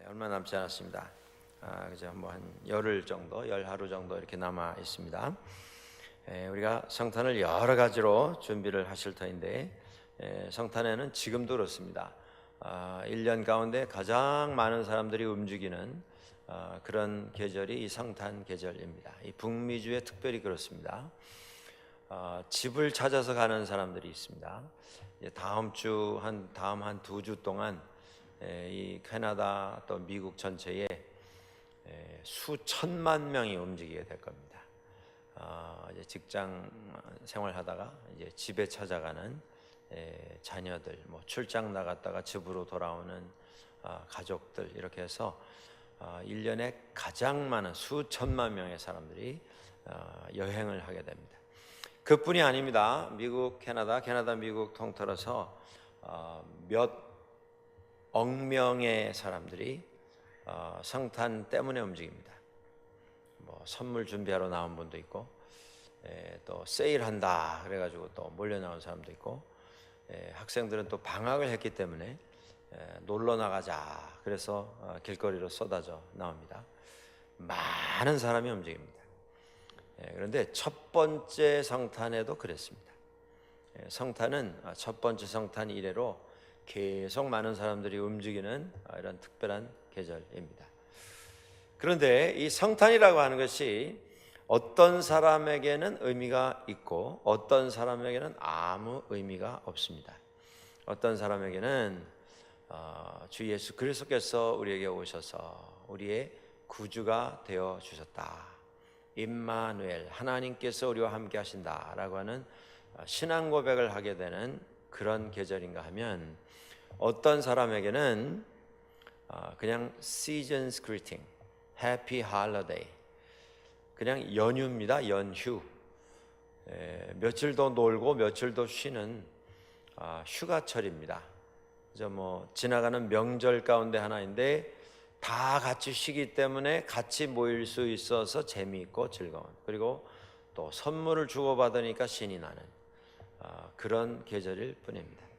얼마 남지 않았습니다. 그죠? 뭐 한 열흘 정도, 열하루 정도 이렇게 남아 있습니다. 우리가 성탄을 여러 가지로 준비를 하실 터인데, 성탄에는 지금도 그렇습니다. 1년 가운데 가장 많은 사람들이 움직이는 그런 계절이 이 성탄 계절입니다. 이 북미주에 특별히 그렇습니다. 집을 찾아서 가는 사람들이 있습니다. 다음 한 2주 동안 이 캐나다 또 미국 전체에 수천만 명이 움직이게 될 겁니다. 이제 직장 생활하다가 이제 집에 찾아가는 자녀들, 뭐 출장 나갔다가 집으로 돌아오는 가족들, 이렇게 해서 1년에 가장 많은 수천만 명의 사람들이 여행을 하게 됩니다. 그뿐이 아닙니다. 미국, 캐나다, 미국 통틀어서 몇 억 명의 사람들이 성탄 때문에 움직입니다. 뭐 선물 준비하러 나온 분도 있고, 또 세일한다 그래가지고 또 몰려 나온 사람도 있고, 학생들은 또 방학을 했기 때문에 놀러 나가자 그래서 길거리로 쏟아져 나옵니다. 많은 사람이 움직입니다. 그런데 첫 번째 성탄에도 그랬습니다. 성탄은 첫 번째 성탄 이래로 계속 많은 사람들이 움직이는 이런 특별한 계절입니다. 그런데 이 성탄이라고 하는 것이 어떤 사람에게는 의미가 있고 어떤 사람에게는 아무 의미가 없습니다. 어떤 사람에게는 주 예수 그리스도께서 우리에게 오셔서 우리의 구주가 되어 주셨다, 임마누엘, 하나님께서 우리와 함께 하신다라고 하는 신앙 고백을 하게 되는 그런 계절인가 하면, 어떤 사람에게는 그냥 seasons greeting, happy holiday, 그냥 연휴입니다. 연휴. 며칠 더 놀고 며칠 더 쉬는 휴가철입니다. 그래서 뭐 지나가는 명절 가운데 하나인데 다 같이 쉬기 때문에 같이 모일 수 있어서 재미있고 즐거운, 그리고 또 선물을 주고받으니까 신이 나는 그런 계절일 뿐입니다.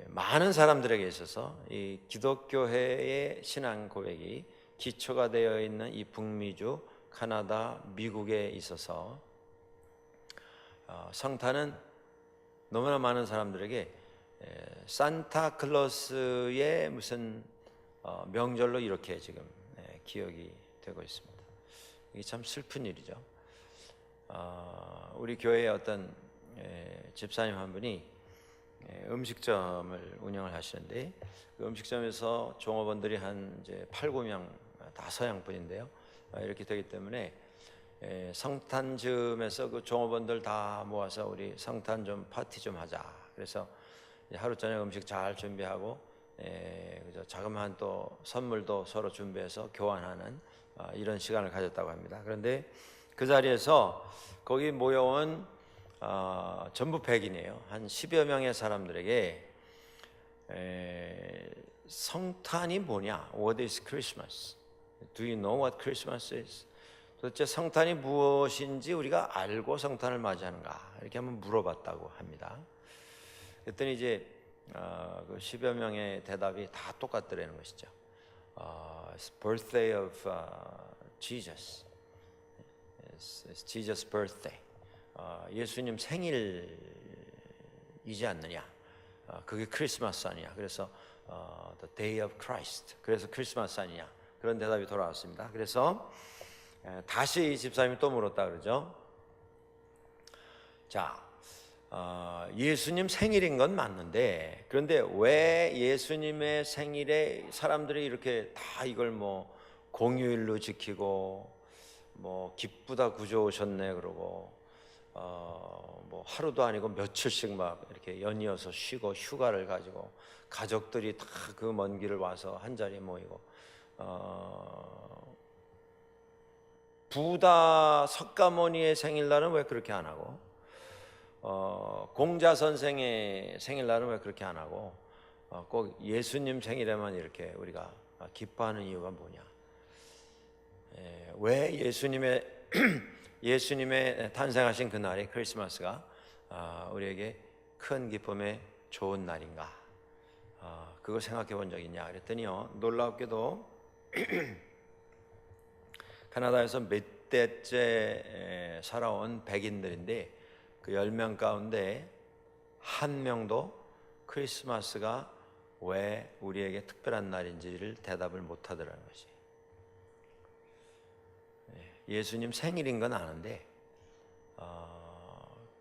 많은 사람들에게 있어서 이 기독교회의 신앙 고백이 기초가 되어 있는 이 북미주, 캐나다, 미국에 있어서 성탄은 너무나 많은 사람들에게 산타클로스의 무슨 명절로 이렇게 지금 기억이 되고 있습니다. 이게 참 슬픈 일이죠. 우리 교회의 어떤 집사님 한 분이 음식점을 운영을 하시는데, 그 음식점에서 종업원들이 한 이제 8, 9명, 5양뿐인데요. 이렇게 되기 때문에 성탄쯤에서 그 종업원들 다 모아서 우리 성탄 좀 파티 좀 하자. 그래서 하루 저녁 음식 잘 준비하고, 그저 자그마한 또 선물도 서로 준비해서 교환하는 이런 시간을 가졌다고 합니다. 그런데 그 자리에서 거기 모여온 전부 백인이에요. 한 10여 명의 사람들에게 성탄이 뭐냐? What is Christmas? Do you know what Christmas is? 도대체 성탄이 무엇인지 우리가 알고 성탄을 맞이하는가? 이렇게 한번 물어봤다고 합니다. 그랬더니 이제 그 10여 명의 대답이 다 똑같더라는 것이죠. It's birthday of Jesus. It's Jesus' birthday. 예수님 생일이지 않느냐? 그게 크리스마스 아니냐? 그래서 the day of Christ. 그래서 크리스마스 아니냐? 그런 대답이 돌아왔습니다. 그래서 다시 이 집사님이 또 물었다 그러죠. 자, 예수님 생일인 건 맞는데, 그런데 왜 예수님의 생일에 사람들이 이렇게 다 이걸 뭐 공휴일로 지키고, 뭐 기쁘다 구주 오셨네 그러고, 뭐 하루도 아니고 며칠씩 막 이렇게 연이어서 쉬고 휴가를 가지고 가족들이 다 그 먼 길을 와서 한 자리에 모이고, 부다 석가모니의 생일날은 왜 그렇게 안 하고, 공자 선생의 생일날은 왜 그렇게 안 하고, 꼭 예수님 생일에만 이렇게 우리가 기뻐하는 이유가 뭐냐? 왜 예수님의 탄생하신 그날이 크리스마스가 우리에게 큰 기쁨의 좋은 날인가? 그거 생각해 본 적 있냐 그랬더니요, 놀랍게도 캐나다에서 몇 대째 살아온 백인들인데 그 10명 가운데 한 명도 크리스마스가 왜 우리에게 특별한 날인지를 대답을 못 하더라는 것이. 예수님 생일인 건 아는데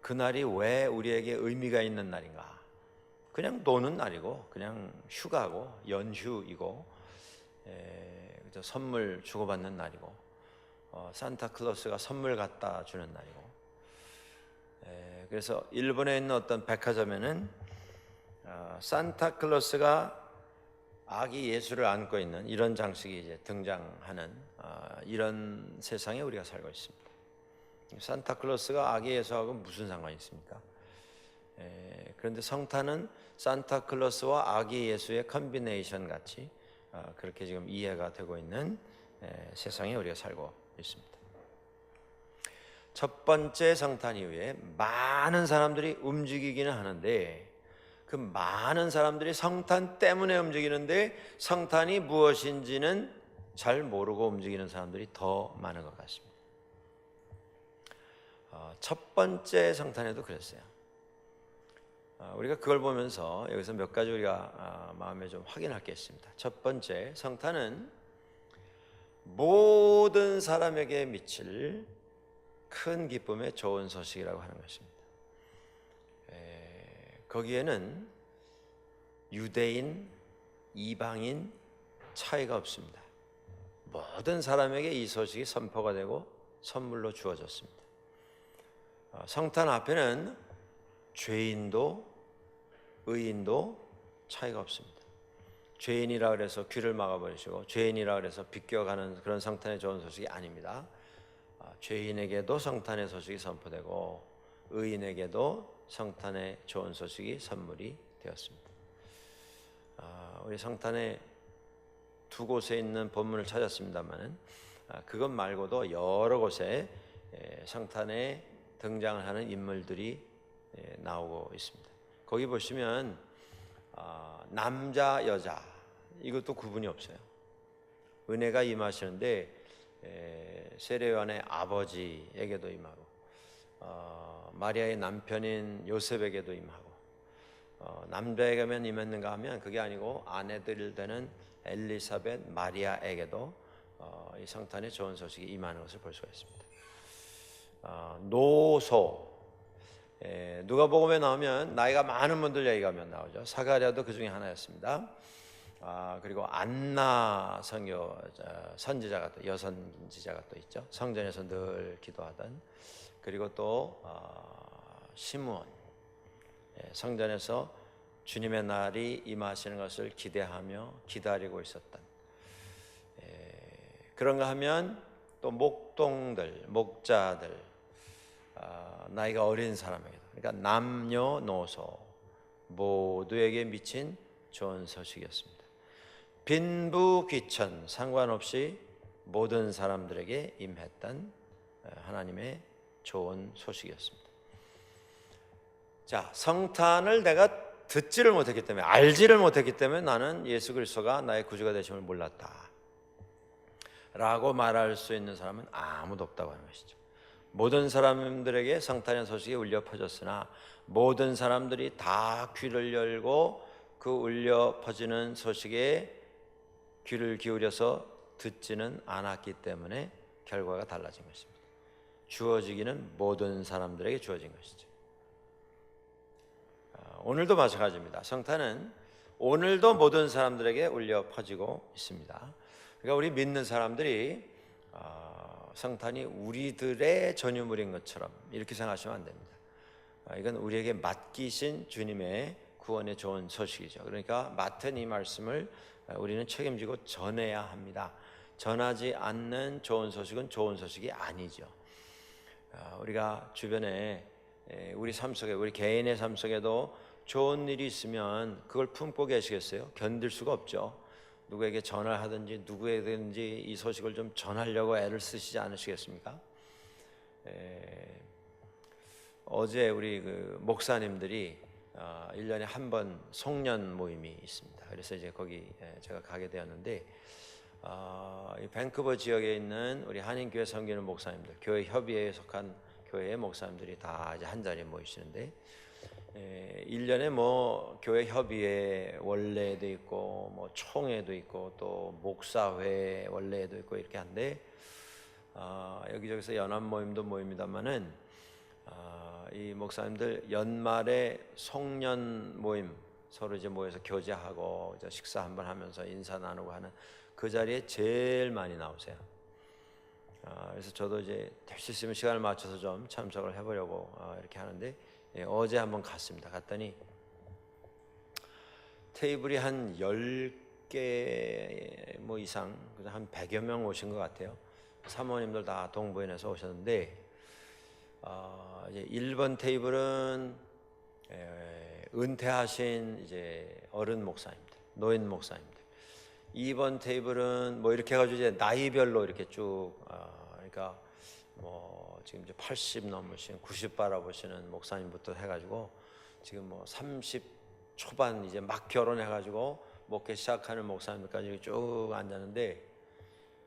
그날이 왜 우리에게 의미가 있는 날인가? 그냥 노는 날이고 그냥 휴가고 연휴이고 선물 주고받는 날이고 산타클로스가 선물 갖다 주는 날이고. 그래서 일본에 있는 어떤 백화점에는 산타클로스가 아기 예수를 안고 있는 이런 장식이 이제 등장하는 이런 세상에 우리가 살고 있습니다. 산타클로스가 아기 예수하고 무슨 상관이 있습니까? 그런데 성탄은 산타클로스와 아기 예수의 컨비네이션 같이 그렇게 지금 이해가 되고 있는 세상에 우리가 살고 있습니다. 첫 번째 성탄 이후에 많은 사람들이 움직이기는 하는데 그 많은 사람들이 성탄 때문에 움직이는데 성탄이 무엇인지는 잘 모르고 움직이는 사람들이 더 많은 것 같습니다. 첫 번째 성탄에도 그랬어요. 우리가 그걸 보면서 여기서 몇 가지 우리가 마음에 좀 확인할 게 있습니다. 첫 번째, 성탄은 모든 사람에게 미칠 큰 기쁨의 좋은 소식이라고 하는 것입니다. 거기에는 유대인, 이방인 차이가 없습니다. 모든 사람에게 이 소식이 선포가 되고 선물로 주어졌습니다. 성탄 앞에는 죄인도 의인도 차이가 없습니다. 죄인이라 그래서 귀를 막아버리시고 죄인이라 그래서 비껴가는 그런 성탄의 좋은 소식이 아닙니다. 죄인에게도 성탄의 소식이 선포되고 의인에게도 성탄의 좋은 소식이 선물이 되었습니다. 우리 성탄에 두 곳에 있는 본문을 찾았습니다만 그것 말고도 여러 곳에 성탄에 등장을 하는 인물들이 나오고 있습니다. 거기 보시면 남자 여자 이것도 구분이 없어요. 은혜가 임하시는데 세례요한의 아버지에게도 임하고 마리아의 남편인 요셉에게도 임하고 남자에게만 임했는가 하면 그게 아니고 아내들 되는 엘리사벳 마리아에게도 이 성탄의 좋은 소식이 임하는 것을 볼 수가 있습니다. 노소 누가복음에 나오면 나이가 많은 분들 얘기가 나오죠. 사가랴도 그 중에 하나였습니다. 그리고 안나 선지자가 또 여선지자가 또 있죠. 성전에서 늘 기도하던. 그리고 또 시므온 성전에서 주님의 날이 임하시는 것을 기대하며 기다리고 있었던. 그런가 하면 또 목동들, 목자들, 나이가 어린 사람에게도, 그러니까 남녀노소 모두에게 미친 좋은 소식이었습니다. 빈부귀천 상관없이 모든 사람들에게 임했던 하나님의 좋은 소식이었습니다. 자, 성탄을 내가 듣지를 못했기 때문에, 알지를 못했기 때문에 나는 예수 그리스도가 나의 구주가 되심을 몰랐다 라고 말할 수 있는 사람은 아무도 없다고 하는 것이죠. 모든 사람들에게 성탄의 소식이 울려 퍼졌으나 모든 사람들이 다 귀를 열고 그 울려 퍼지는 소식에 귀를 기울여서 듣지는 않았기 때문에 결과가 달라진 것입니다. 주어지기는 모든 사람들에게 주어진 것이죠. 오늘도 마찬가지입니다. 성탄은 오늘도 모든 사람들에게 울려 퍼지고 있습니다. 그러니까 우리 믿는 사람들이 성탄이 우리들의 전유물인 것처럼 이렇게 생각하시면 안 됩니다. 이건 우리에게 맡기신 주님의 구원의 좋은 소식이죠. 그러니까 맡은 이 말씀을 우리는 책임지고 전해야 합니다. 전하지 않는 좋은 소식은 좋은 소식이 아니죠. 우리가 주변에 우리 삶 속에, 우리 개인의 삶 속에도 좋은 일이 있으면 그걸 품고 계시겠어요? 견딜 수가 없죠. 누구에게 전화를 하든지 누구에게든지 이 소식을 좀 전하려고 애를 쓰시지 않으시겠습니까? 어제 우리 그 목사님들이 1년에 한 번 송년 모임이 있습니다. 그래서 이제 거기 제가 가게 되었는데 이 밴쿠버 지역에 있는 우리 한인교회 섬기는 목사님들, 교회 협의회에 속한 교회의 목사님들이 다 이제 한 자리에 모이시는데 1년에 뭐 교회 협의회 원래도 있고 뭐 총회도 있고 또 목사회 원래도 있고 이렇게 한데 여기저기서 연합 모임도 모입니다만은 이 목사님들 연말에 송년 모임 서로 이제 모여서 교제하고 이제 식사 한번 하면서 인사 나누고 하는 그 자리에 제일 많이 나오세요. 그래서 저도 이제 될 수 있으면 시간을 맞춰서 좀 참석을 해보려고 이렇게 하는데 어제 한번 갔습니다. 갔더니 테이블이 한 10개 뭐 이상, 한 100여 명 오신 것 같아요. 사모님들 다 동부인에서 오셨는데 이제 1번 테이블은 은퇴하신 이제 어른 목사님들, 노인 목사님들. 2번 테이블은 뭐 이렇게 해가지고 이제 나이별로 이렇게 쭉 그러니까 뭐 지금 이제 80 넘으신 90 바라보시는 목사님부터 해가지고 지금 뭐 30 초반 이제 막 결혼해가지고 목회 시작하는 목사님들까지 쭉 앉았는데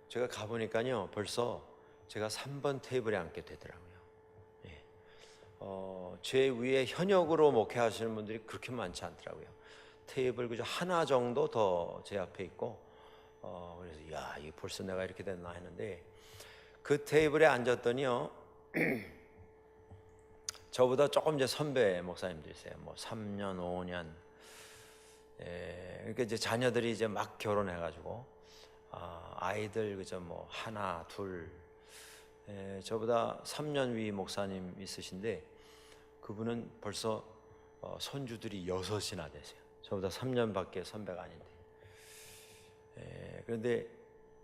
제가 가보니까요 벌써 제가 3번 테이블에 앉게 되더라고요. 제 위에 현역으로 목회하시는 분들이 그렇게 많지 않더라고요. 테이블 그저 하나 정도 더 제 앞에 있고 그래서 야, 이게 벌써 내가 이렇게 됐나 했는데 그 테이블에 앉았더니요 저보다 조금 이제 선배 목사님들이세요. 뭐 3년, 5년. 그러니까 이제 자녀들이 이제 막 결혼해가지고 아이들 그저 뭐 하나, 둘. 저보다 3년 위 목사님 있으신데 그분은 벌써 손주들이 6이나 되세요. 저보다 3년밖에 선배가 아닌데. 그런데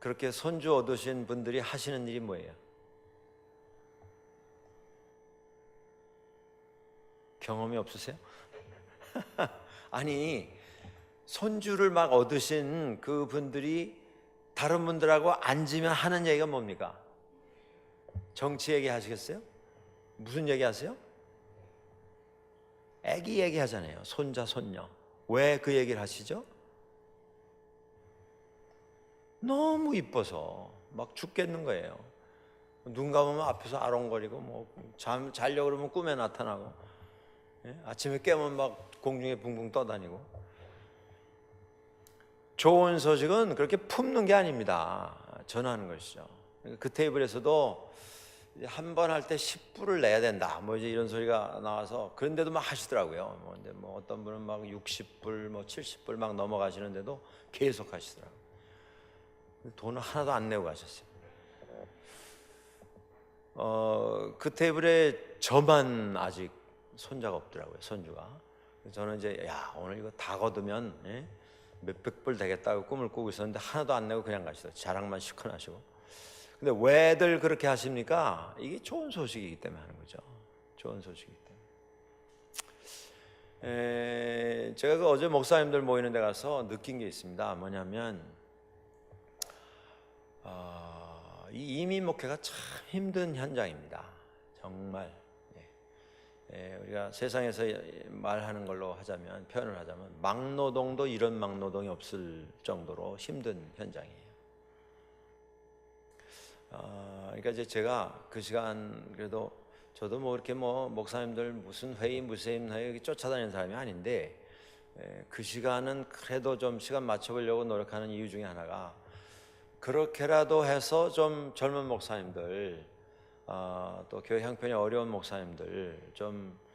그렇게 손주 얻으신 분들이 하시는 일이 뭐예요? 경험이 없으세요? 아니 손주를 막 얻으신 그 분들이 다른 분들하고 앉으면 하는 얘기가 뭡니까? 정치 얘기 하시겠어요? 무슨 얘기 하세요? 애기 얘기 하잖아요. 손자, 손녀. 왜 그 얘기를 하시죠? 너무 이뻐서 막 죽겠는 거예요. 눈 감으면 앞에서 아롱거리고 뭐 자려고 그러면 꿈에 나타나고 아침에 깨면 막 공중에 붕붕 떠다니고. 좋은 소식은 그렇게 품는 게 아닙니다. 전하는 것이죠. 그 테이블에서도 한 번 할 때 10불을 내야 된다. 뭐 이제 이런 소리가 나와서 그런데도 막 하시더라고요. 근데 뭐 어떤 분은 막 60불, 뭐 70불 막 넘어가시는데도 계속 하시더라고요. 돈을 하나도 안 내고 가셨어요. 그 테이블에 저만 아직 손자가 없더라고요. 손주가. 저는 이제 야 오늘 이거 다 거두면 몇백 불 되겠다고 꿈을 꾸고 있었는데 하나도 안 내고 그냥 가시더라고요. 자랑만 시커 하시고. 근데 왜들 그렇게 하십니까? 이게 좋은 소식이기 때문에 하는 거죠. 좋은 소식이기 때문에. 제가 그 어제 목사님들 모이는 데 가서 느낀 게 있습니다. 뭐냐면 이 이민 목회가 참 힘든 현장입니다. 정말. 우리가 세상에서 말하는 걸로 하자면, 표현을 하자면 막노동도 이런 막노동이 없을 정도로 힘든 현장이에요. 그러니까 이제 제가 그 시간 그래도 저도 뭐 이렇게 뭐 목사님들 무슨 회의 무슨 회의 쫓아다니는 사람이 아닌데 그 시간은 그래도 좀 시간 맞춰보려고 노력하는 이유 중에 하나가 그렇게라도 해서 좀 젊은 목사님들 또 교회 형편이 어려운 목사님들 좀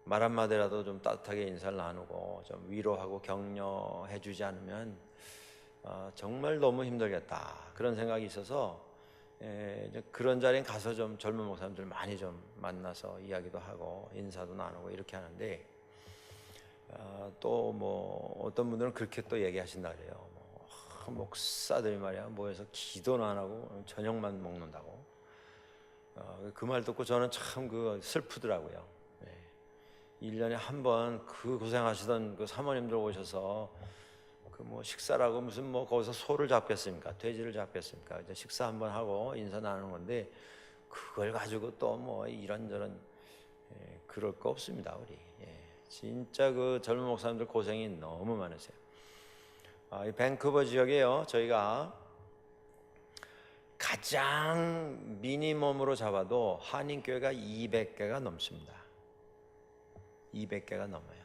말 한마디라도 좀 따뜻하게 인사를 나누고 좀 위로하고 격려해 주지 않으면 정말 너무 힘들겠다 그런 생각이 있어서 이제 그런 자리에 가서 좀 젊은 목사님들 많이 좀 만나서 이야기도 하고 인사도 나누고 이렇게 하는데 또 뭐 어떤 분들은 그렇게 또 얘기하신다 그래요. 목사들이 말이야 모여서 기도는 안 하고 저녁만 먹는다고. 그 말 듣고 저는 참 그 슬프더라고요. 1년에 한 번 그 고생하시던 그 사모님들 오셔서 그 뭐 식사라고 무슨 뭐 거기서 소를 잡겠습니까? 돼지를 잡겠습니까? 이제 식사 한번 하고 인사 나누는 건데 그걸 가지고 또 뭐 이런저런 그럴 거 없습니다. 우리 진짜 그 젊은 목사님들 고생이 너무 많으세요. 이 밴쿠버 지역에요, 저희가 가장 미니멈으로 잡아도 한인교회가 200개가 넘습니다. 200개가 넘어요.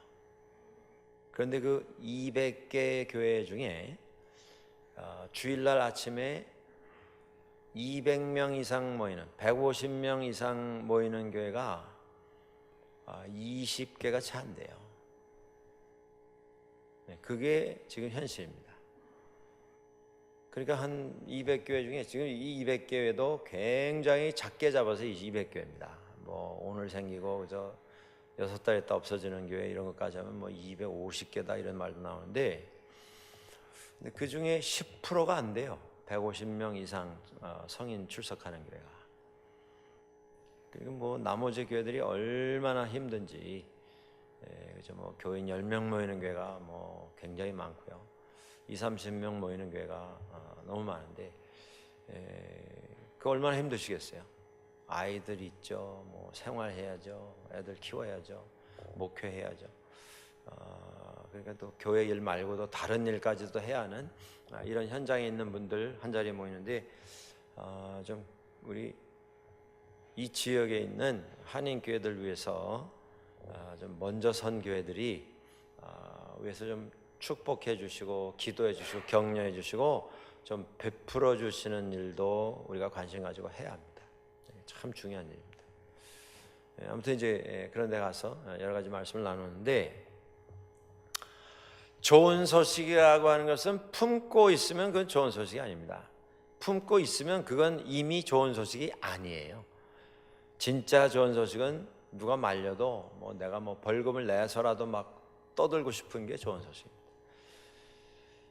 그런데 그 200개 교회 중에 주일날 아침에 200명 이상 모이는, 150명 이상 모이는 교회가 20개가 채 안 돼요. 그게 지금 현실입니다. 그러니까 한 200교회 중에 지금 이 200교회도 굉장히 작게 잡아서 200교회입니다. 뭐 오늘 생기고 그저 6달 있다 없어지는 교회 이런 것까지 하면 뭐 250개다 이런 말도 나오는데, 근데 그 중에 10%가 안 돼요. 150명 이상 성인 출석하는 교회가. 그리고 뭐 나머지 교회들이 얼마나 힘든지, 그죠? 뭐 교인 10명 모이는 교회가 뭐 굉장히 많고요. 20-30명 모이는 교회가 너무 많은데, 그 얼마나 힘드시겠어요? 아이들 있죠, 뭐 생활해야죠, 애들 키워야죠, 목회해야죠. 그러니까 또 교회 일 말고도 다른 일까지도 해야 하는 이런 현장에 있는 분들 한 자리에 모이는데, 좀 우리 이 지역에 있는 한인 교회들 위해서 좀 먼저 선 교회들이 위해서 좀 축복해 주시고 기도해 주시고 격려해 주시고 좀 베풀어 주시는 일도 우리가 관심 가지고 해야 합니다. 참 중요한 일입니다. 아무튼 이제 그런 데 가서 여러 가지 말씀을 나누는데, 좋은 소식이라고 하는 것은 품고 있으면 그건 좋은 소식이 아닙니다. 품고 있으면 그건 이미 좋은 소식이 아니에요. 진짜 좋은 소식은 누가 말려도 뭐 내가 뭐 벌금을 내서라도 막 떠들고 싶은 게 좋은 소식입니다.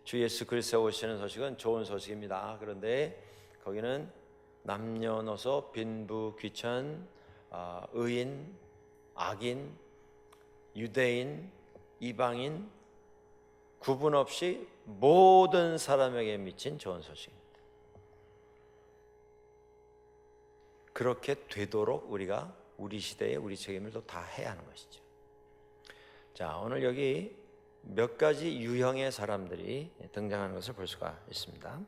주 예수 그리스도 오시는 소식은 좋은 소식입니다. 그런데 거기는 남녀노소, 빈부, 귀천, 의인, 악인, 유대인, 이방인 구분 없이 모든 사람에게 미친 좋은 소식입니다. 그렇게 되도록 우리가 우리 시대에 우리 책임을 또 다 해야 하는 것이죠. 자, 오늘 여기 몇 가지 유형의 사람들이 등장하는 것을 볼 수가 있습니다.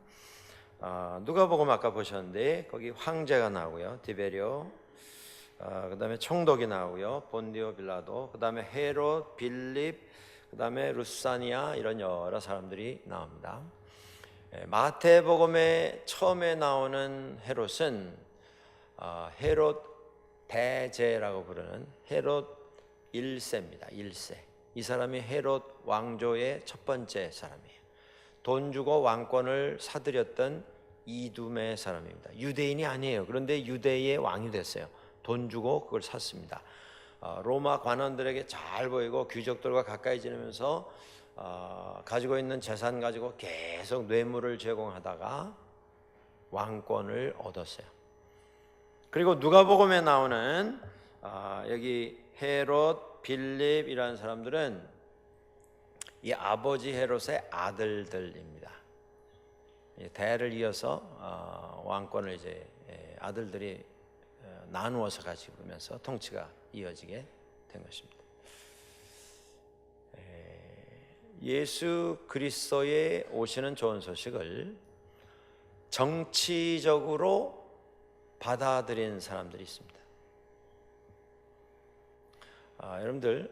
누가복음 아까 보셨는데 거기 황제가 나오고요, 디베리오, 그 다음에 총독이 나오고요, 본디오 빌라도, 그 다음에 헤롯, 빌립, 그 다음에 루사니아, 이런 여러 사람들이 나옵니다. 마태복음에 처음에 나오는 헤롯은 헤롯 대제라고 부르는 헤롯 1세입니다. 1세. 이 사람이 헤롯 왕조의 첫 번째 사람이에요. 돈 주고 왕권을 사들였던 이두메 사람입니다. 유대인이 아니에요. 그런데 유대의 왕이 됐어요. 돈 주고 그걸 샀습니다. 로마 관원들에게 잘 보이고 귀족들과 가까이 지내면서 가지고 있는 재산 가지고 계속 뇌물을 제공하다가 왕권을 얻었어요. 그리고 누가복음에 나오는 여기 헤롯, 빌립이라는 사람들은 이 아버지 헤롯의 아들들입니다. 대를 이어서 왕권을 이제 아들들이 나누어서 가지면서 통치가 이어지게 된 것입니다. 예수 그리스도의 오시는 좋은 소식을 정치적으로 받아들인 사람들이 있습니다. 여러분들,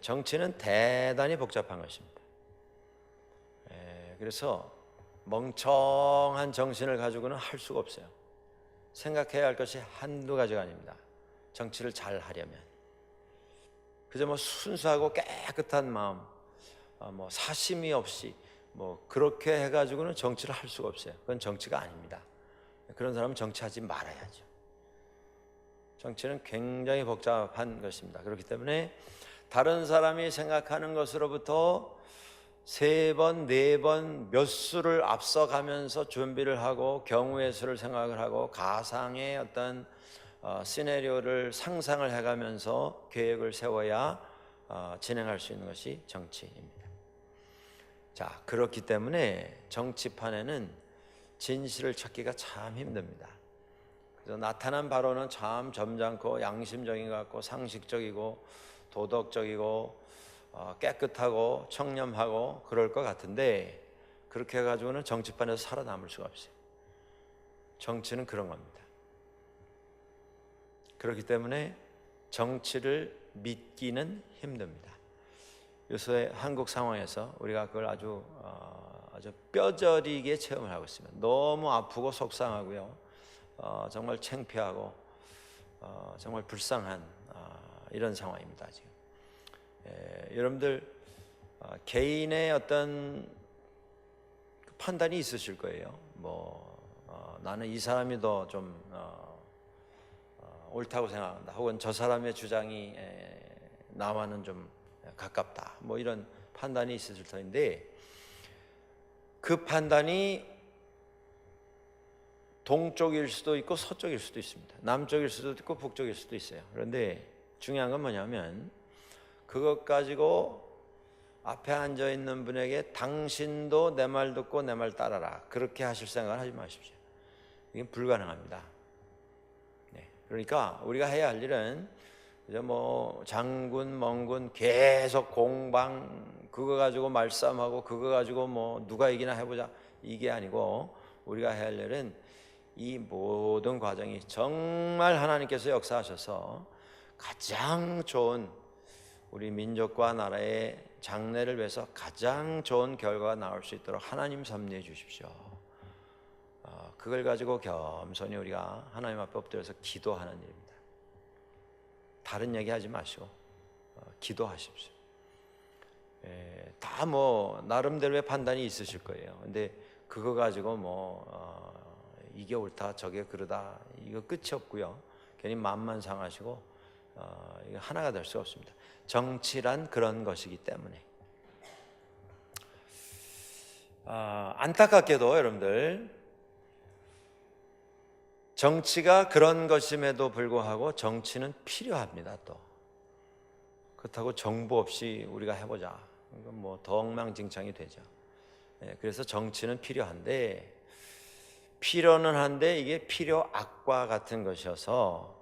정치는 대단히 복잡한 것입니다. 그래서 멍청한 정신을 가지고는 할 수가 없어요. 생각해야 할 것이 한두 가지가 아닙니다. 정치를 잘 하려면 그저 뭐 순수하고 깨끗한 마음, 뭐 사심이 없이 뭐 그렇게 해가지고는 정치를 할 수가 없어요. 그건 정치가 아닙니다. 그런 사람은 정치하지 말아야죠. 정치는 굉장히 복잡한 것입니다. 그렇기 때문에 다른 사람이 생각하는 것으로부터 3번, 4번 몇 수를 앞서가면서 준비를 하고 경우의 수를 생각을 하고 가상의 어떤 시나리오를 상상을 해가면서 계획을 세워야 진행할 수 있는 것이 정치입니다. 자, 그렇기 때문에 정치판에는 진실을 찾기가 참 힘듭니다. 그래서 나타난 바로는 참 점잖고 양심적인 것 같고 상식적이고 도덕적이고 깨끗하고 청렴하고 그럴 것 같은데 그렇게 해가지고는 정치판에서 살아남을 수가 없어요. 정치는 그런 겁니다. 그렇기 때문에 정치를 믿기는 힘듭니다. 요새 한국 상황에서 우리가 그걸 아주 뼈저리게 체험을 하고 있습니다. 너무 아프고 속상하고요. 정말 창피하고 정말 불쌍한 이런 상황입니다. 지금 여러분들 개인의 어떤 판단이 있으실 거예요. 나는 이 사람이 더 좀 옳다고 생각한다. 혹은 저 사람의 주장이 나와는 좀 가깝다. 이런 판단이 있으실 터인데 그 판단이 동쪽일 수도 있고 서쪽일 수도 있습니다. 남쪽일 수도 있고 북쪽일 수도 있어요. 그런데 중요한 건 뭐냐면 그것 가지고 앞에 앉아 있는 분에게 당신도 내 말 듣고 내 말 따라라 그렇게 하실 생각을 하지 마십시오. 이게 불가능합니다. 그러니까 우리가 해야 할 일은 이제 장군 멍군 계속 공방 그거 가지고 말싸움하고 그거 가지고 누가 이기나 해보자 이게 아니고 우리가 해야 할 일은 이 모든 과정이 정말 하나님께서 역사하셔서 가장 좋은 우리 민족과 나라의 장래를 위해서 가장 좋은 결과가 나올 수 있도록 하나님 섭리해 주십시오. 그걸 가지고 겸손히 우리가 하나님 앞에 엎드려서 기도하는 일입니다. 다른 얘기 하지 마시고 기도하십시오. 다 나름대로의 판단이 있으실 거예요. 근데 그거 가지고 이게 옳다 저게 그러다 이거 끝이 없고요. 괜히 마음만 상하시고 이거 하나가 될 수 없습니다. 정치란 그런 것이기 때문에 안타깝게도 여러분들 정치가 그런 것임에도 불구하고 정치는 필요합니다. 또 그렇다고 정보 없이 우리가 해보자 이건 더 엉망진창이 되죠. 그래서 정치는 필요한데 필요는 한데 이게 필요악과 같은 것이어서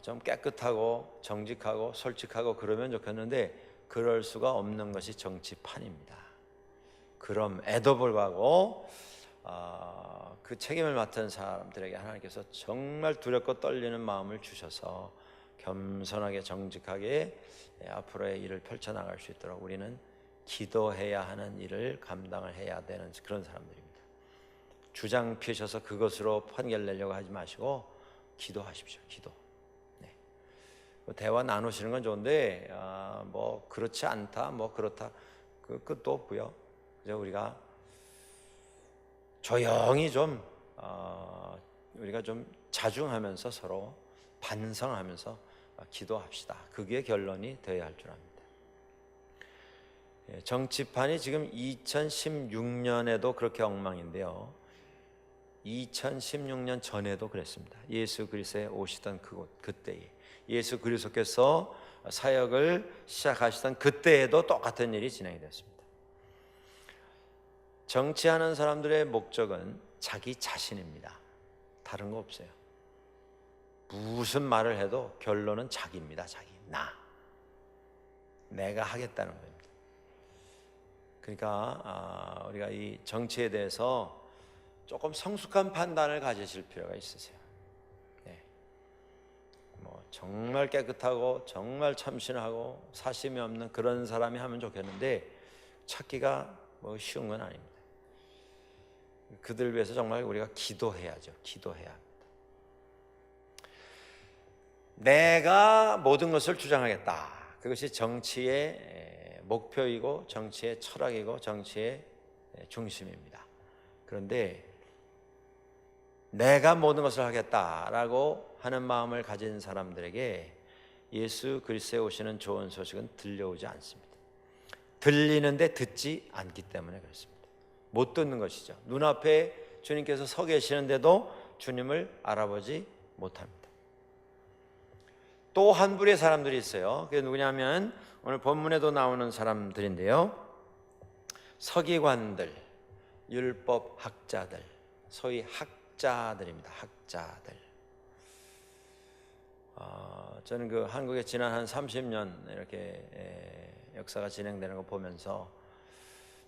좀 깨끗하고 정직하고 솔직하고 그러면 좋겠는데 그럴 수가 없는 것이 정치판입니다. 그럼에도 불구하고 그 책임을 맡은 사람들에게 하나님께서 정말 두렵고 떨리는 마음을 주셔서 겸손하게 정직하게 앞으로의 일을 펼쳐나갈 수 있도록 우리는 기도해야 하는 일을 감당을 해야 되는 그런 사람들입니다. 주장 펴셔서 그것으로 판결 내려고 하지 마시고 기도하십시오. 기도. 대화 나누시는 건 좋은데 그렇지 않다 그렇다 그 끝도 없고요. 그래서 우리가 조용히 좀 우리가 좀 자중하면서 서로 반성하면서 기도합시다. 그게 결론이 되어야 할 줄 압니다. 정치판이 지금 2016년에도 그렇게 엉망인데요. 2016년 전에도 그랬습니다. 예수 그리스도에 오시던 그때에 예수 그리스도께서 사역을 시작하시던 그때에도 똑같은 일이 진행이 됐습니다. 정치하는 사람들의 목적은 자기 자신입니다. 다른 거 없어요. 무슨 말을 해도 결론은 자기입니다. 내가 하겠다는 겁니다. 그러니까 우리가 이 정치에 대해서 조금 성숙한 판단을 가지실 필요가 있으세요. 정말 깨끗하고 정말 참신하고 사심이 없는 그런 사람이 하면 좋겠는데 찾기가 쉬운 건 아닙니다. 그들 위해서 정말 우리가 기도해야죠. 기도해야 합니다. 내가 모든 것을 주장하겠다. 그것이 정치의 목표이고 정치의 철학이고 정치의 중심입니다. 그런데 내가 모든 것을 하겠다라고 하는 마음을 가진 사람들에게 예수 그리스도에 오시는 좋은 소식은 들려오지 않습니다. 들리는데 듣지 않기 때문에 그렇습니다. 못 듣는 것이죠. 눈앞에 주님께서 서 계시는데도 주님을 알아보지 못합니다. 또 한 부류의 사람들이 있어요. 그게 누구냐면 오늘 본문에도 나오는 사람들인데요. 서기관들, 율법학자들, 소위 학자들입니다. 학자들. 저는 그 한국에 지난 한 30년 이렇게 역사가 진행되는 거 보면서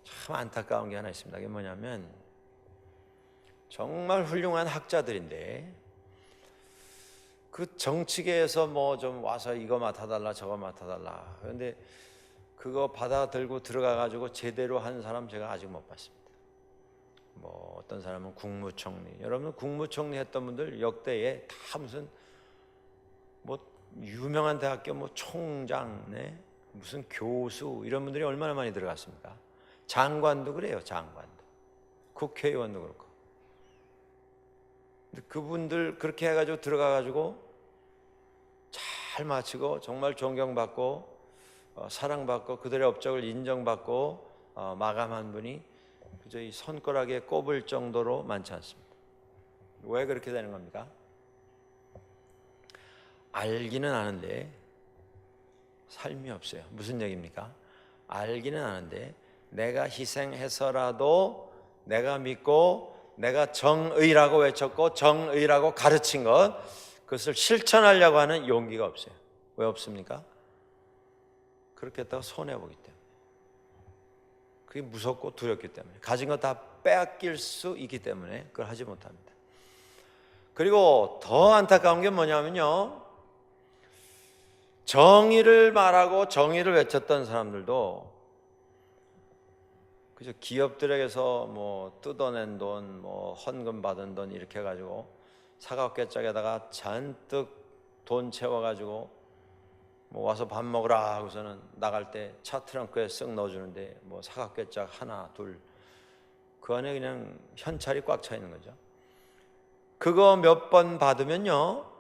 참 안타까운 게 하나 있습니다. 그게 뭐냐면 정말 훌륭한 학자들인데 그 정치계에서 뭐 좀 와서 이거 맡아달라 저거 맡아달라, 그런데 그거 받아 들고 들어가 가지고 제대로 한 사람 제가 아직 못 봤습니다. 뭐 어떤 사람은 국무총리, 여러분 국무총리 했던 분들 역대에 다 무슨 뭐 유명한 대학교 뭐 총장, 네? 무슨 교수, 이런 분들이 얼마나 많이 들어갔습니까? 장관도 그래요. 장관도, 국회의원도 그렇고. 근데 그분들 그렇게 해가지고 들어가가지고 잘 마치고 정말 존경받고 사랑받고 그들의 업적을 인정받고 마감한 분이 그저 이 손가락에 꼽을 정도로 많지 않습니다. 왜 그렇게 되는 겁니까? 알기는 아는데 삶이 없어요. 무슨 얘기입니까? 알기는 아는데 내가 희생해서라도 내가 믿고 내가 정의라고 외쳤고 정의라고 가르친 것, 그것을 실천하려고 하는 용기가 없어요. 왜 없습니까? 그렇게 했다가 손해보기 때문에, 그게 무섭고 두렵기 때문에, 가진 거 다 빼앗길 수 있기 때문에 그걸 하지 못합니다. 그리고 더 안타까운 게 뭐냐면요, 정의를 말하고 정의를 외쳤던 사람들도 그저 기업들에게서 뭐 뜯어낸 돈, 뭐 헌금 받은 돈 이렇게 해가지고 사각개짝에다가 잔뜩 돈 채워가지고 뭐 와서 밥 먹으라 하고서는 나갈 때 차 트렁크에 쓱 넣어주는데 뭐 사각개짝 하나 둘, 그 안에 그냥 현찰이 꽉 차 있는 거죠. 그거 몇 번 받으면요,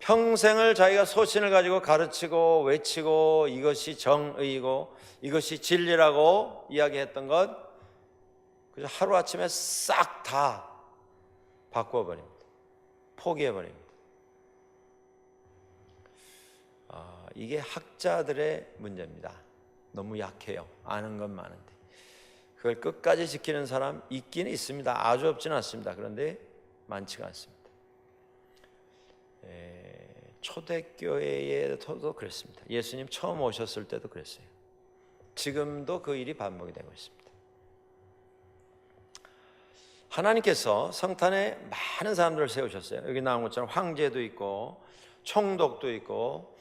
평생을 자기가 소신을 가지고 가르치고 외치고 이것이 정의이고 이것이 진리라고 이야기했던 것, 그저 하루아침에 싹 다 바꿔버립니다. 포기해버립니다. 이게 학자들의 문제입니다. 너무 약해요. 아는 건 많은데 그걸 끝까지 지키는 사람 있기는 있습니다. 아주 없지는 않습니다. 그런데 많지가 않습니다. 초대교회에서도 그랬습니다. 예수님 처음 오셨을 때도 그랬어요. 지금도 그 일이 반복이 되고 있습니다. 하나님께서 성탄에 많은 사람들을 세우셨어요. 여기 나온 것처럼 황제도 있고 총독도 있고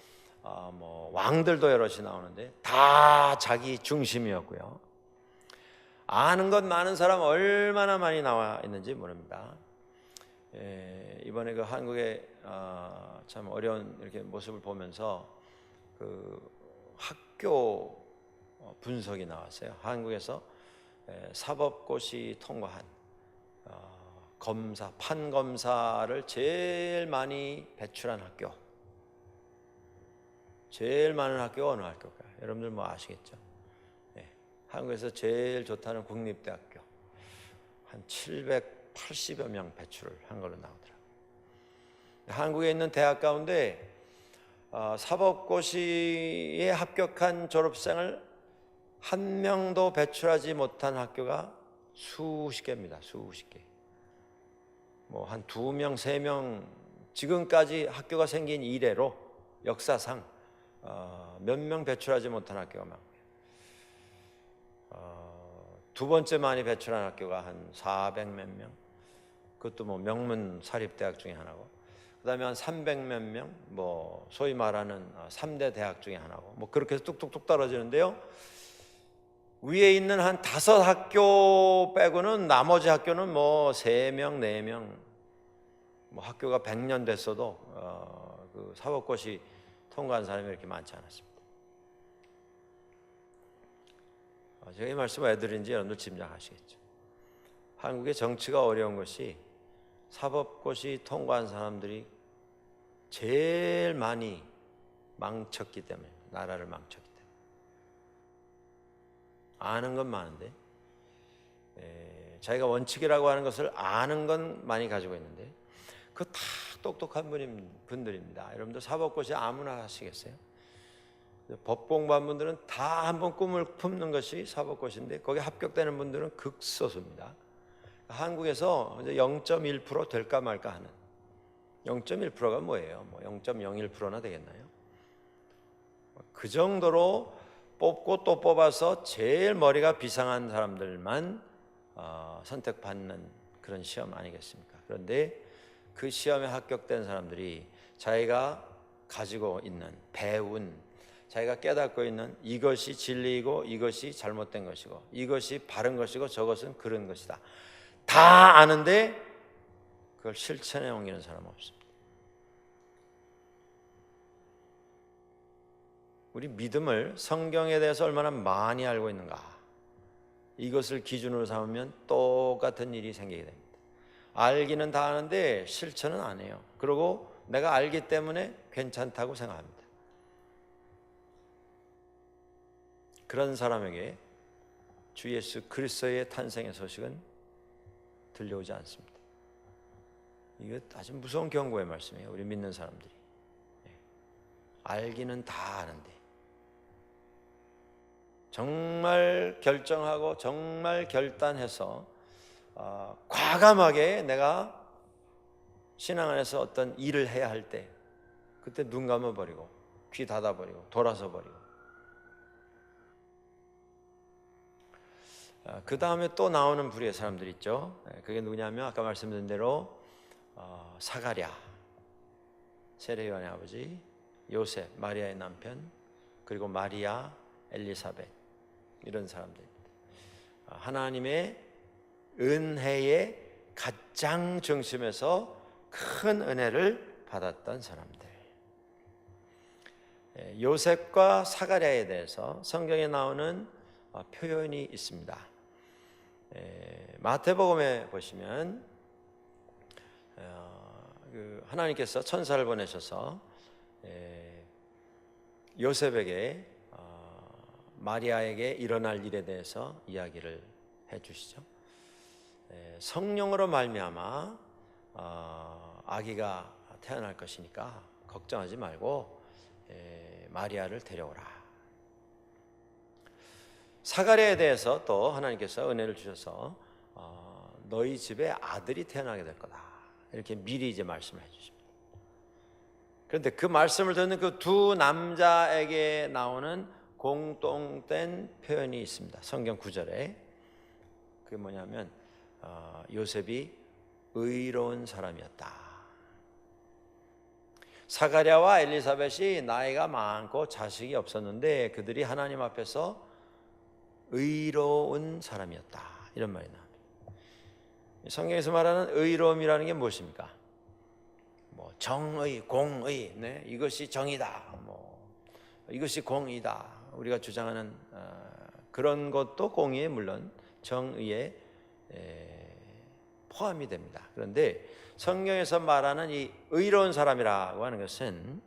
뭐 왕들도 여럿이 나오는데 다 자기 중심이었고요. 아는 것 많은 사람 얼마나 많이 나와 있는지 모릅니다. 이번에 그 한국의 참 어려운 이렇게 모습을 보면서 그 학교 분석이 나왔어요. 한국에서 사법고시 통과한 검사, 판검사를 제일 많이 배출한 학교, 제일 많은 학교가 어느 학교일까요? 여러분들 뭐 아시겠죠? 한국에서 제일 좋다는 국립대학교 한 780여 명 배출을 한 걸로 나오더라고요. 한국에 있는 대학 가운데 사법고시에 합격한 졸업생을 한 명도 배출하지 못한 학교가 수십 개입니다. 수십 개. 뭐 한 2명, 3명, 지금까지 학교가 생긴 이래로 역사상 몇 명 배출하지 못한 학교가 많고요. 두 번째 많이 배출한 학교가 한 400 몇 명. 그것도 뭐 명문 사립대학 중에 하나고, 그 다음에 한 300 몇 명, 뭐 소위 말하는 3대 대학 중에 하나고, 뭐 그렇게 해서 뚝뚝뚝 떨어지는데요, 위에 있는 한 5학교 빼고는 나머지 학교는 뭐 3명, 4명, 뭐 학교가 100년 됐어도 그 사법고시 통과한 사람이 이렇게 많지 않았습니다. 제가 이 말씀 왜 드린지 여러분들 짐작하시겠죠. 한국의 정치가 어려운 것이 사법고시 통과한 사람들이 제일 많이 망쳤기 때문에, 나라를 망쳤기 때문에. 아는 건 많은데 자기가 원칙이라고 하는 것을 아는 건 많이 가지고 있는데 그거 다 똑똑한 분들입니다. 여러분들 사법고시 아무나 하시겠어요? 법 공부한 분들은 다 한번 꿈을 품는 것이 사법고시인데 거기 합격되는 분들은 극소수입니다. 한국에서 0.1% 될까 말까 하는 0.1%가 뭐예요? 뭐 0.01%나 되겠나요? 그 정도로 뽑고 또 뽑아서 제일 머리가 비상한 사람들만 선택받는 그런 시험 아니겠습니까? 그런데 그 시험에 합격된 사람들이 자기가 가지고 있는 배운, 자기가 깨닫고 있는 이것이 진리이고 이것이 잘못된 것이고 이것이 바른 것이고 저것은 그런 것이다, 다 아는데 그걸 실천에 옮기는 사람은 없습니다. 우리 믿음을 성경에 대해서 얼마나 많이 알고 있는가, 이것을 기준으로 삼으면 똑같은 일이 생기게 됩니다. 알기는 다 아는데 실천은 안 해요. 그리고 내가 알기 때문에 괜찮다고 생각합니다. 그런 사람에게 주 예수 그리스도의 탄생의 소식은 들려오지 않습니다. 이거 아주 무서운 경고의 말씀이에요. 우리 믿는 사람들이 알기는 다 아는데 정말 결정하고 정말 결단해서 과감하게 내가 신앙 안에서 어떤 일을 해야 할 때 그때 눈 감아버리고 귀 닫아버리고 돌아서 버리고, 그 다음에 또 나오는 부류의 사람들 있죠. 그게 누구냐면 아까 말씀드린 대로 사가랴, 세례요한의 아버지, 요셉, 마리아의 남편, 그리고 마리아, 엘리사벳, 이런 사람들입니다. 하나님의 은혜의 가장 중심에서 큰 은혜를 받았던 사람들. 요셉과 사가랴에 대해서 성경에 나오는 표현이 있습니다. 마태복음에 보시면 하나님께서 천사를 보내셔서 요셉에게 마리아에게 일어날 일에 대해서 이야기를 해주시죠. 성령으로 말미암아 아기가 태어날 것이니까 걱정하지 말고 마리아를 데려오라. 사가랴에 대해서 또 하나님께서 은혜를 주셔서 너희 집에 아들이 태어나게 될 거다, 이렇게 미리 이제 말씀을 해주십니다. 그런데 그 말씀을 듣는 그 두 남자에게 나오는 공통된 표현이 있습니다. 성경 구절에. 그게 뭐냐면 요셉이 의로운 사람이었다. 사가랴와 엘리사벳이 나이가 많고 자식이 없었는데 그들이 하나님 앞에서 의로운 사람이었다, 이런 말이 나옵니다. 성경에서 말하는 의로움이라는 게 무엇입니까? 뭐 정의, 공의, 네? 이것이 정의다, 뭐 이것이 공의다, 우리가 주장하는 그런 것도 공의에 물론 정의에 포함이 됩니다. 그런데 성경에서 말하는 이 의로운 사람이라고 하는 것은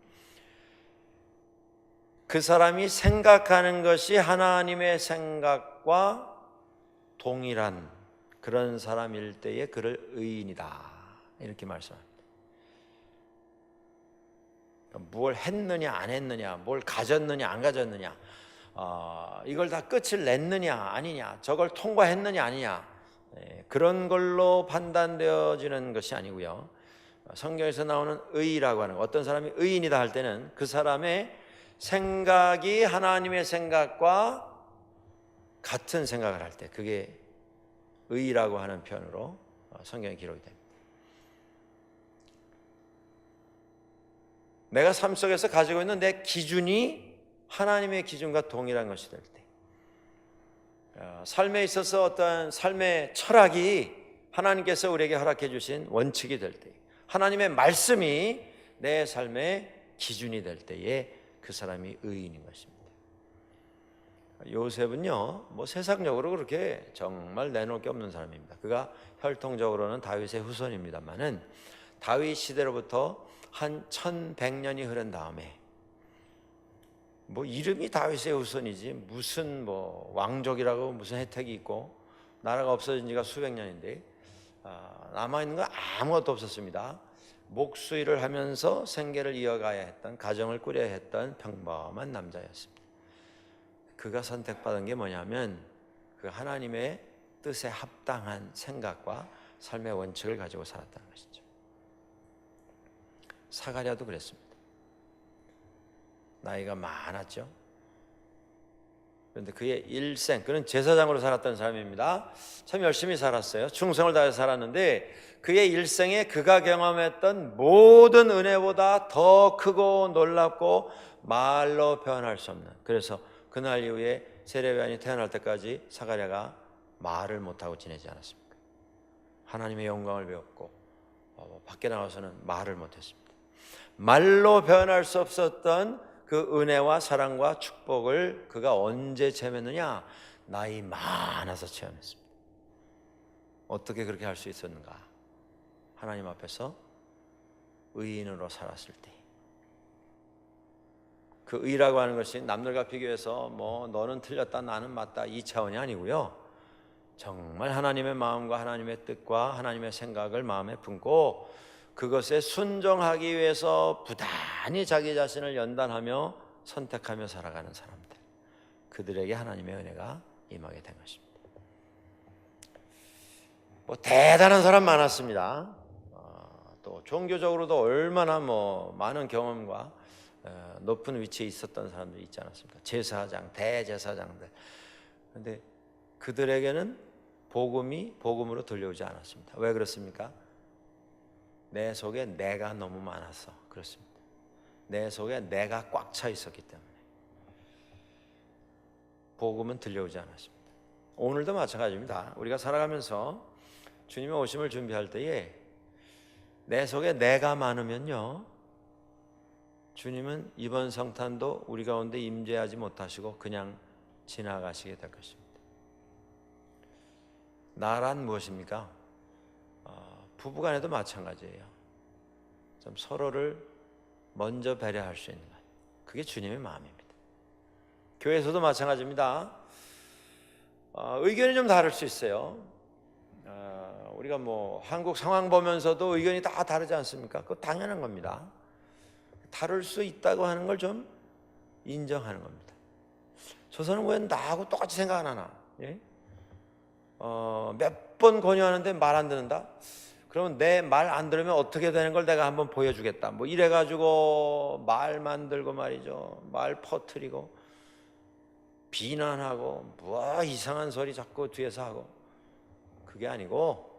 그 사람이 생각하는 것이 하나님의 생각과 동일한 그런 사람일 때에 그를 의인이다, 이렇게 말씀합니다. 뭘 했느냐 안 했느냐, 뭘 가졌느냐 안 가졌느냐, 이걸 다 끝을 냈느냐 아니냐, 저걸 통과했느냐 아니냐, 그런 걸로 판단되어지는 것이 아니고요. 성경에서 나오는 의라고 하는, 어떤 사람이 의인이다 할 때는 그 사람의 생각이 하나님의 생각과 같은 생각을 할 때, 그게 의라고 하는 표현으로 성경에 기록이 됩니다. 내가 삶 속에서 가지고 있는 내 기준이 하나님의 기준과 동일한 것이 될 때, 삶에 있어서 어떤 삶의 철학이 하나님께서 우리에게 허락해 주신 원칙이 될 때, 하나님의 말씀이 내 삶의 기준이 될 때에 그 사람이 의인인 것입니다. 요셉은요, 뭐 세상적으로 그렇게 정말 내놓을 게 없는 사람입니다. 그가 혈통적으로는 다윗의 후손입니다만은 다윗 시대로부터 한 1100년이 흐른 다음에, 뭐 이름이 다윗의 후손이지 무슨 뭐 왕족이라고 무슨 혜택이 있고, 나라가 없어진 지가 수백 년인데 남아있는 건 아무것도 없었습니다. 목수일을 하면서 생계를 이어가야 했던, 가정을 꾸려야 했던 평범한 남자였습니다. 그가 선택받은 게 뭐냐면 그 하나님의 뜻에 합당한 생각과 삶의 원칙을 가지고 살았다는 것이죠. 사가랴도 그랬습니다. 나이가 많았죠. 그런데 그의 일생, 그는 제사장으로 살았던 사람입니다. 참 열심히 살았어요. 충성을 다해서 살았는데 그의 일생에 그가 경험했던 모든 은혜보다 더 크고 놀랍고 말로 표현할 수 없는, 그래서 그날 이후에 세례요한이 태어날 때까지 사가랴가 말을 못하고 지내지 않았습니까? 하나님의 영광을 배웠고 밖에 나가서는 말을 못했습니다. 말로 표현할 수 없었던 그 은혜와 사랑과 축복을 그가 언제 체험했느냐? 나이 많아서 체험했습니다. 어떻게 그렇게 할 수 있었는가? 하나님 앞에서 의인으로 살았을 때. 그 의라고 하는 것이 남들과 비교해서 뭐 너는 틀렸다 나는 맞다 이 차원이 아니고요, 정말 하나님의 마음과 하나님의 뜻과 하나님의 생각을 마음에 품고 그것에 순종하기 위해서 부단히 자기 자신을 연단하며 선택하며 살아가는 사람들, 그들에게 하나님의 은혜가 임하게 된 것입니다. 뭐 대단한 사람 많았습니다. 또 종교적으로도 얼마나 많은 경험과 높은 위치에 있었던 사람들이 있지 않았습니까? 제사장, 대제사장들. 그런데 그들에게는 복음이 복음으로 들려오지 않았습니다. 왜 그렇습니까? 내 속에 내가 너무 많아서 그렇습니다. 내 속에 내가 꽉 차 있었기 때문에 복음은 들려오지 않았습니다. 오늘도 마찬가지입니다. 우리가 살아가면서 주님의 오심을 준비할 때에 내 속에 내가 많으면요, 주님은 이번 성탄도 우리 가운데 임재하지 못하시고 그냥 지나가시게 될 것입니다. 나란 무엇입니까? 부부간에도 마찬가지예요. 좀 서로를 먼저 배려할 수 있는 것, 그게 주님의 마음입니다. 교회에서도 마찬가지입니다. 의견이 좀 다를 수 있어요. 우리가 한국 상황 보면서도 의견이 다 다르지 않습니까? 그거 당연한 겁니다. 다를 수 있다고 하는 걸 좀 인정하는 겁니다. 저 사람은 왜 나하고 똑같이 생각 안 하나? 예? 몇 번 권유하는데 말 안 듣는다? 그러면 내 말 안 들으면 어떻게 되는 걸 내가 한번 보여주겠다. 이래가지고 말 만들고 말이죠. 말 퍼뜨리고 비난하고 이상한 소리 자꾸 뒤에서 하고, 그게 아니고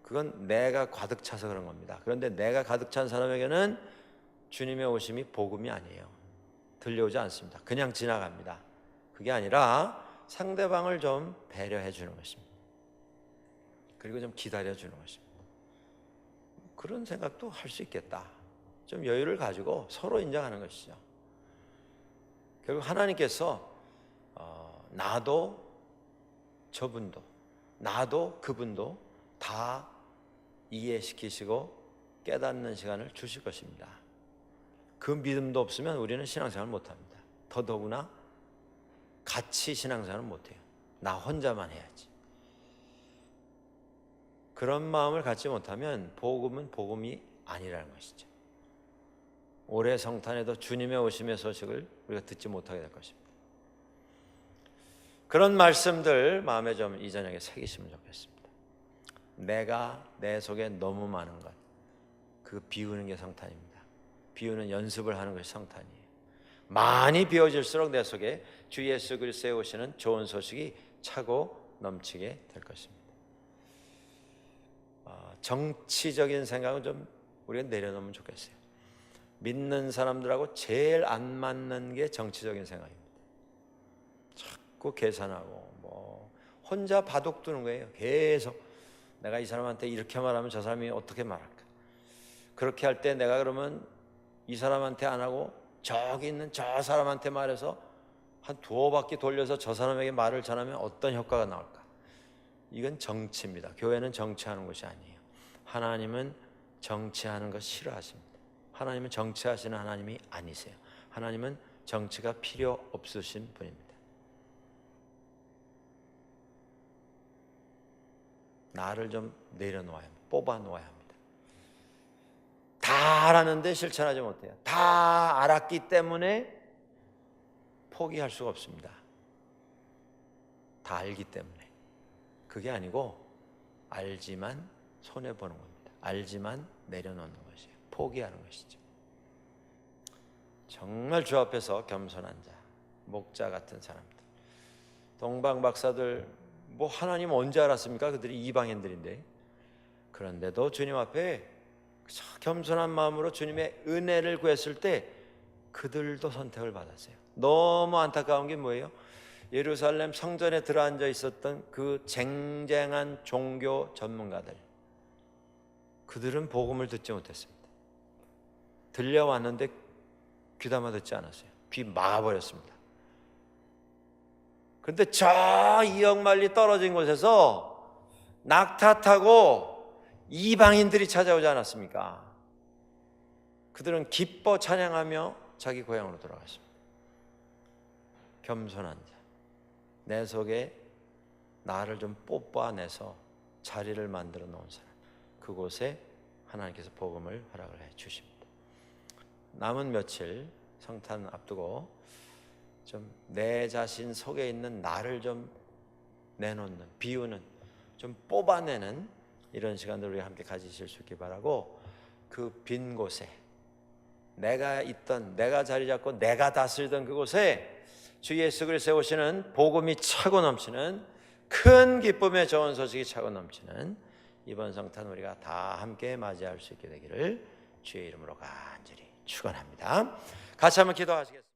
그건 내가 가득 차서 그런 겁니다. 그런데 내가 가득 찬 사람에게는 주님의 오심이 복음이 아니에요. 들려오지 않습니다. 그냥 지나갑니다. 그게 아니라 상대방을 좀 배려해 주는 것입니다. 그리고 좀 기다려 주는 것입니다. 그런 생각도 할 수 있겠다. 좀 여유를 가지고 서로 인정하는 것이죠. 결국 하나님께서 나도 저분도 나도 그분도 다 이해시키시고 깨닫는 시간을 주실 것입니다. 그 믿음도 없으면 우리는 신앙생활을 못합니다. 더더구나 같이 신앙생활을 못해요. 나 혼자만 해야지. 그런 마음을 갖지 못하면 복음은 복음이 아니라는 것이죠. 올해 성탄에도 주님의 오심의 소식을 우리가 듣지 못하게 될 것입니다. 그런 말씀들 마음에 좀 이 저녁에 새기시면 좋겠습니다. 내가 내 속에 너무 많은 것, 그 비우는 게 성탄입니다. 비우는 연습을 하는 것이 성탄이에요. 많이 비워질수록 내 속에 주 예수 그리스도의 오시는 좋은 소식이 차고 넘치게 될 것입니다. 정치적인 생각은 좀 우리가 내려놓으면 좋겠어요. 믿는 사람들하고 제일 안 맞는 게 정치적인 생각입니다. 자꾸 계산하고 혼자 바둑 두는 거예요. 계속 내가 이 사람한테 이렇게 말하면 저 사람이 어떻게 말할까? 그렇게 할 때 내가 그러면 이 사람한테 안 하고 저기 있는 저 사람한테 말해서 한 두어 바퀴 돌려서 저 사람에게 말을 전하면 어떤 효과가 나올까? 이건 정치입니다. 교회는 정치하는 것이 아니에요. 하나님은 정치하는 것 싫어하십니다. 하나님은 정치하시는 하나님이 아니세요. 하나님은 정치가 필요 없으신 분입니다. 나를 좀 내려놓아야 합니다. 뽑아놓아야 합니다. 다 알았는데 실천하지 못해요. 다 알았기 때문에 포기할 수가 없습니다. 다 알기 때문에. 그게 아니고 알지만 손해보는 겁니다. 알지만 내려놓는 것이에요. 포기하는 것이죠. 정말 주 앞에서 겸손한 자, 목자 같은 사람들, 동방 박사들 뭐 하나님 언제 알았습니까? 그들이 이방인들인데. 그런데도 주님 앞에 겸손한 마음으로 주님의 은혜를 구했을 때 그들도 선택을 받았어요. 너무 안타까운 게 뭐예요? 예루살렘 성전에 들어앉아 있었던 그 쟁쟁한 종교 전문가들, 그들은 복음을 듣지 못했습니다. 들려왔는데 귀담아 듣지 않았어요. 귀 막아버렸습니다. 그런데 저 2억 마일리 떨어진 곳에서 낙타 타고 이방인들이 찾아오지 않았습니까? 그들은 기뻐 찬양하며 자기 고향으로 돌아갔습니다. 겸손한 자, 내 속에 나를 좀 뽑아내서 자리를 만들어 놓은 사람, 그곳에 하나님께서 복음을 허락을 해 주십니다. 남은 며칠 성탄 앞두고 좀 내 자신 속에 있는 나를 좀 내놓는, 비우는, 좀 뽑아내는 이런 시간들 우리 함께 가지실 수 있기 바라고, 그 빈 곳에 내가 있던, 내가 자리 잡고 내가 다스리던 그곳에 주 예수 그리스도에 오시는 복음이 차고 넘치는, 큰 기쁨의 좋은 소식이 차고 넘치는 이번 성탄 우리가 다 함께 맞이할 수 있게 되기를 주의 이름으로 간절히 축원합니다. 같이 한번 기도하시겠습니다.